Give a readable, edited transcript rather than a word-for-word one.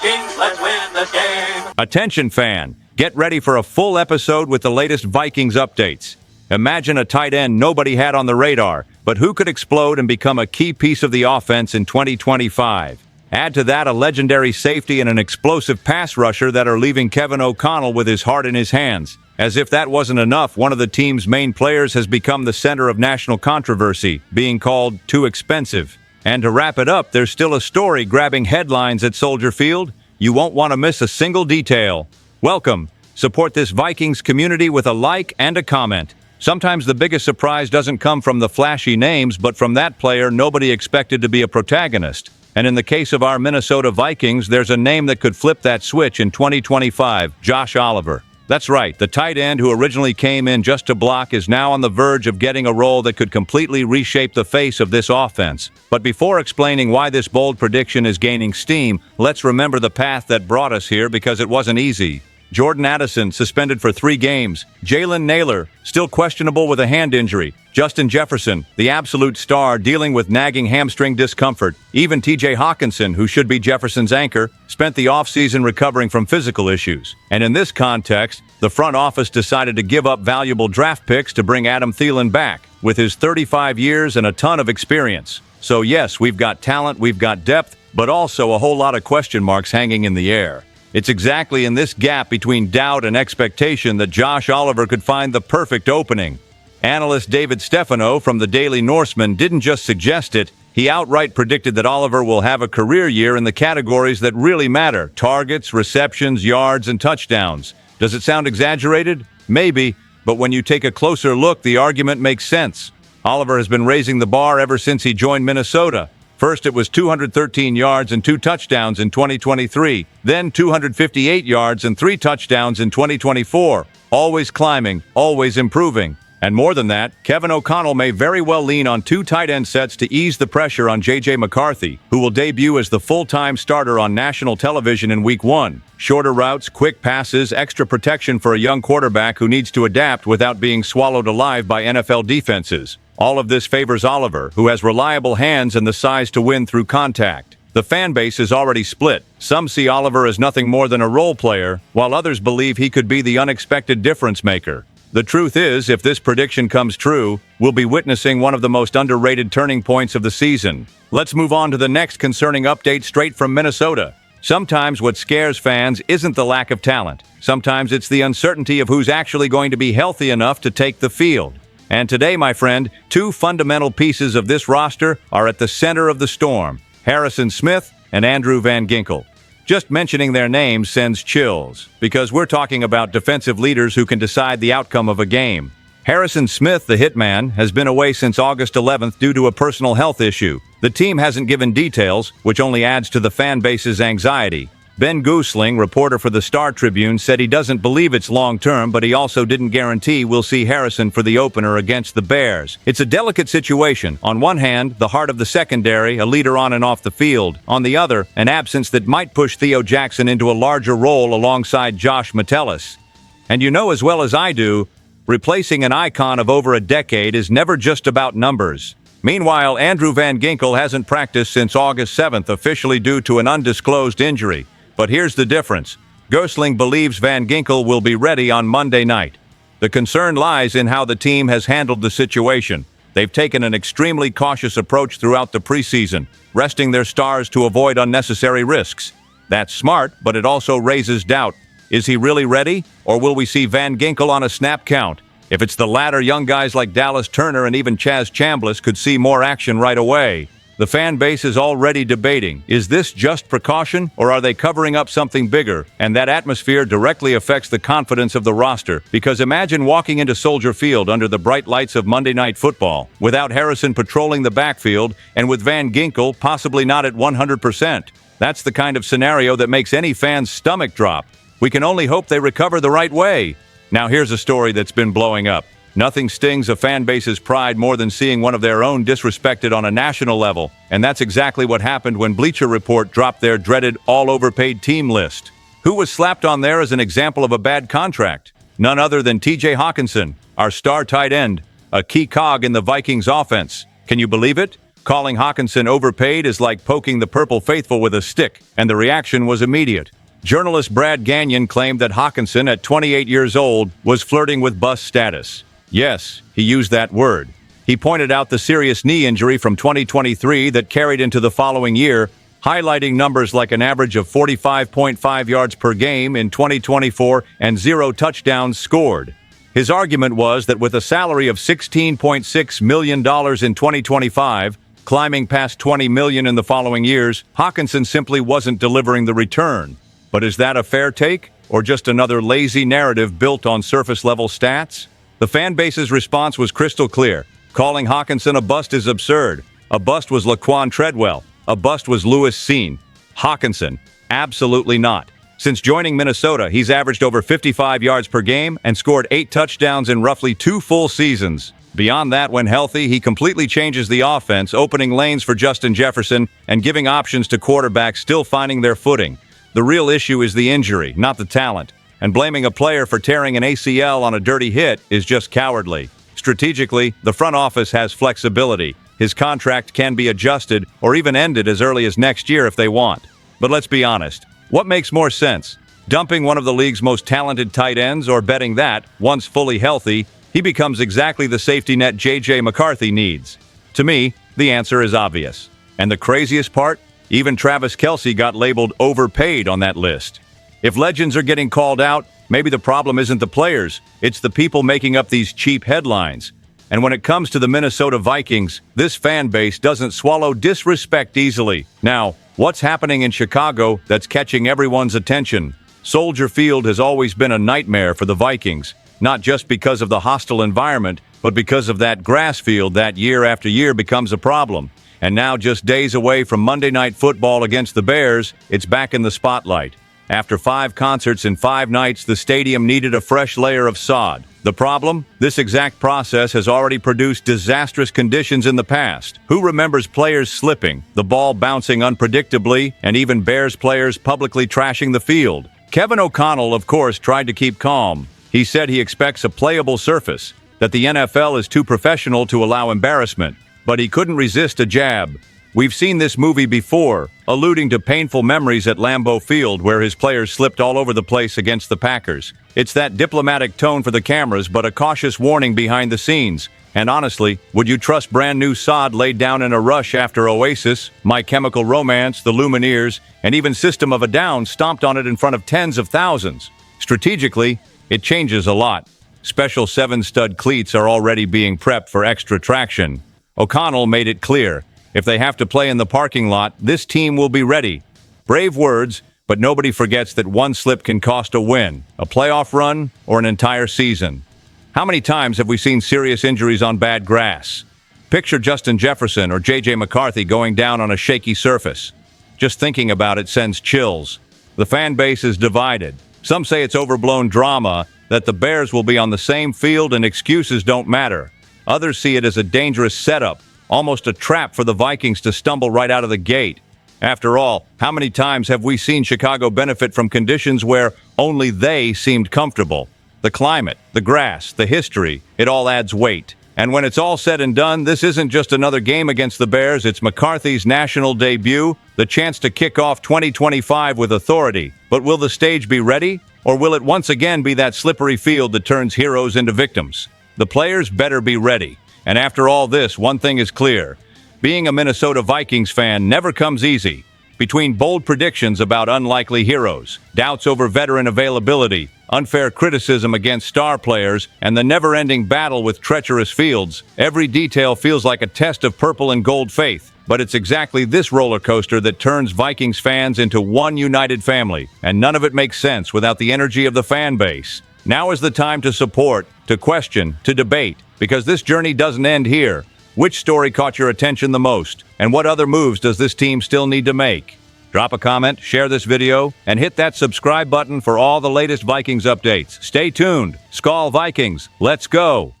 Vikings, let's win this game. Attention fan, get ready for a full episode with the latest Vikings updates. Imagine a tight end nobody had on the radar, but who could explode and become a key piece of the offense in 2025. Add to that a legendary safety and an explosive pass rusher that are leaving Kevin O'Connell with his heart in his hands. As if that wasn't enough, one of the team's main players has become the center of national controversy, being called too expensive. And to wrap it up, there's still a story grabbing headlines at Soldier Field. You won't want to miss a single detail. Welcome. Support this Vikings community with a like and a comment. Sometimes the biggest surprise doesn't come from the flashy names, but from that player nobody expected to be a protagonist. And in the case of our Minnesota Vikings, there's a name that could flip that switch in 2025, Josh Oliver. That's right, the tight end who originally came in just to block is now on the verge of getting a role that could completely reshape the face of this offense. But before explaining why this bold prediction is gaining steam, let's remember the path that brought us here, because it wasn't easy. Jordan Addison suspended for 3 games. Jalen Naylor still questionable with a hand injury. Justin Jefferson, the absolute star, dealing with nagging hamstring discomfort. Even TJ Hawkinson, who should be Jefferson's anchor, spent the offseason recovering from physical issues. And in this context, the front office decided to give up valuable draft picks to bring Adam Thielen back, with his 35 years and a ton of experience. So yes, we've got talent, we've got depth, but also a whole lot of question marks hanging in the air. It's exactly in this gap between doubt and expectation that Josh Oliver could find the perfect opening. Analyst David Stefano from the Daily Norseman didn't just suggest it, he outright predicted that Oliver will have a career year in the categories that really matter: targets, receptions, yards, and touchdowns. Does it sound exaggerated? Maybe, but when you take a closer look, the argument makes sense. Oliver has been raising the bar ever since he joined Minnesota. First, it was 213 yards and 2 touchdowns in 2023, then 258 yards and 3 touchdowns in 2024. Always climbing, always improving. And more than that, Kevin O'Connell may very well lean on 2 tight end sets to ease the pressure on J.J. McCarthy, who will debut as the full-time starter on national television in Week 1. Shorter routes, quick passes, extra protection for a young quarterback who needs to adapt without being swallowed alive by NFL defenses. All of this favors Oliver, who has reliable hands and the size to win through contact. The fan base is already split. Some see Oliver as nothing more than a role player, while others believe he could be the unexpected difference maker. The truth is, if this prediction comes true, we'll be witnessing one of the most underrated turning points of the season. Let's move on to the next concerning update straight from Minnesota. Sometimes what scares fans isn't the lack of talent. Sometimes it's the uncertainty of who's actually going to be healthy enough to take the field. And today, my friend, 2 fundamental pieces of this roster are at the center of the storm: Harrison Smith and Andrew Van Ginkel. Just mentioning their names sends chills, because we're talking about defensive leaders who can decide the outcome of a game. Harrison Smith, the hitman, has been away since August 11th due to a personal health issue. The team hasn't given details, which only adds to the fan base's anxiety. Ben Goosling, reporter for the Star Tribune, said he doesn't believe it's long-term, but he also didn't guarantee we'll see Harrison for the opener against the Bears. It's a delicate situation. On one hand, the heart of the secondary, a leader on and off the field. On the other, an absence that might push Theo Jackson into a larger role alongside Josh Metellus. And you know as well as I do, replacing an icon of over a decade is never just about numbers. Meanwhile, Andrew Van Ginkel hasn't practiced since August 7th, officially due to an undisclosed injury. But here's the difference. Gosling believes Van Ginkel will be ready on Monday night. The concern lies in how the team has handled the situation. They've taken an extremely cautious approach throughout the preseason, resting their stars to avoid unnecessary risks. That's smart, but it also raises doubt. Is he really ready, or will we see Van Ginkel on a snap count? If it's the latter, young guys like Dallas Turner and even Chaz Chambliss could see more action right away. The fan base is already debating, is this just precaution, or are they covering up something bigger? And that atmosphere directly affects the confidence of the roster, because imagine walking into Soldier Field under the bright lights of Monday Night Football, without Harrison patrolling the backfield, and with Van Ginkel possibly not at 100%. That's the kind of scenario that makes any fan's stomach drop. We can only hope they recover the right way. Now here's a story that's been blowing up. Nothing stings a fan base's pride more than seeing one of their own disrespected on a national level, and that's exactly what happened when Bleacher Report dropped their dreaded all-overpaid team list. Who was slapped on there as an example of a bad contract? None other than TJ Hawkinson, our star tight end, a key cog in the Vikings offense. Can you believe it? Calling Hawkinson overpaid is like poking the purple faithful with a stick, and the reaction was immediate. Journalist Brad Gagnon claimed that Hawkinson, at 28 years old, was flirting with bust status. Yes, he used that word. He pointed out the serious knee injury from 2023 that carried into the following year, highlighting numbers like an average of 45.5 yards per game in 2024 and 0 touchdowns scored. His argument was that with a salary of $16.6 million in 2025, climbing past $20 million in the following years, Hawkinson simply wasn't delivering the return. But is that a fair take, or just another lazy narrative built on surface-level stats? The fan base's response was crystal clear. Calling Hawkinson a bust is absurd. A bust was Laquan Treadwell. A bust was Lewis Cine. Hawkinson, absolutely not. Since joining Minnesota, he's averaged over 55 yards per game and scored 8 touchdowns in roughly 2 full seasons. Beyond that, when healthy, he completely changes the offense, opening lanes for Justin Jefferson and giving options to quarterbacks still finding their footing. The real issue is the injury, not the talent. And blaming a player for tearing an ACL on a dirty hit is just cowardly. Strategically, the front office has flexibility. His contract can be adjusted or even ended as early as next year if they want. But let's be honest. What makes more sense? Dumping one of the league's most talented tight ends, or betting that, once fully healthy, he becomes exactly the safety net J.J. McCarthy needs? To me, the answer is obvious. And the craziest part? Even Travis Kelce got labeled overpaid on that list. If legends are getting called out, maybe the problem isn't the players, it's the people making up these cheap headlines. And when it comes to the Minnesota Vikings, this fan base doesn't swallow disrespect easily. Now, what's happening in Chicago that's catching everyone's attention? Soldier Field has always been a nightmare for the Vikings, not just because of the hostile environment, but because of that grass field that year after year becomes a problem. And now, just days away from Monday Night Football against the Bears, it's back in the spotlight. After 5 concerts in 5 nights, the stadium needed a fresh layer of sod. The problem? This exact process has already produced disastrous conditions in the past. Who remembers players slipping, the ball bouncing unpredictably, and even Bears players publicly trashing the field? Kevin O'Connell, of course, tried to keep calm. He said he expects a playable surface, that the NFL is too professional to allow embarrassment, but he couldn't resist a jab. We've seen this movie before, alluding to painful memories at Lambeau Field where his players slipped all over the place against the Packers. It's that diplomatic tone for the cameras, but a cautious warning behind the scenes. And honestly, would you trust brand new sod laid down in a rush after Oasis, My Chemical Romance, The Lumineers, and even System of a Down stomped on it in front of tens of thousands? Strategically, it changes a lot. Special 7-stud cleats are already being prepped for extra traction. O'Connell made it clear. If they have to play in the parking lot, this team will be ready. Brave words, but nobody forgets that one slip can cost a win, a playoff run, or an entire season. How many times have we seen serious injuries on bad grass? Picture Justin Jefferson or J.J. McCarthy going down on a shaky surface. Just thinking about it sends chills. The fan base is divided. Some say it's overblown drama, that the Bears will be on the same field and excuses don't matter. Others see it as a dangerous setup, almost a trap for the Vikings to stumble right out of the gate. After all, how many times have we seen Chicago benefit from conditions where only they seemed comfortable? The climate, the grass, the history, it all adds weight. And when it's all said and done, this isn't just another game against the Bears, it's McCarthy's national debut, the chance to kick off 2025 with authority. But will the stage be ready? Or will it once again be that slippery field that turns heroes into victims? The players better be ready. And after all this, one thing is clear. Being a Minnesota Vikings fan never comes easy. Between bold predictions about unlikely heroes, doubts over veteran availability, unfair criticism against star players, and the never-ending battle with treacherous fields, every detail feels like a test of purple and gold faith. But it's exactly this roller coaster that turns Vikings fans into one united family, and none of it makes sense without the energy of the fan base. Now is the time to support, to question, to debate, because this journey doesn't end here. Which story caught your attention the most? And what other moves does this team still need to make? Drop a comment, share this video, and hit that subscribe button for all the latest Vikings updates. Stay tuned. SKOL Vikings, let's go!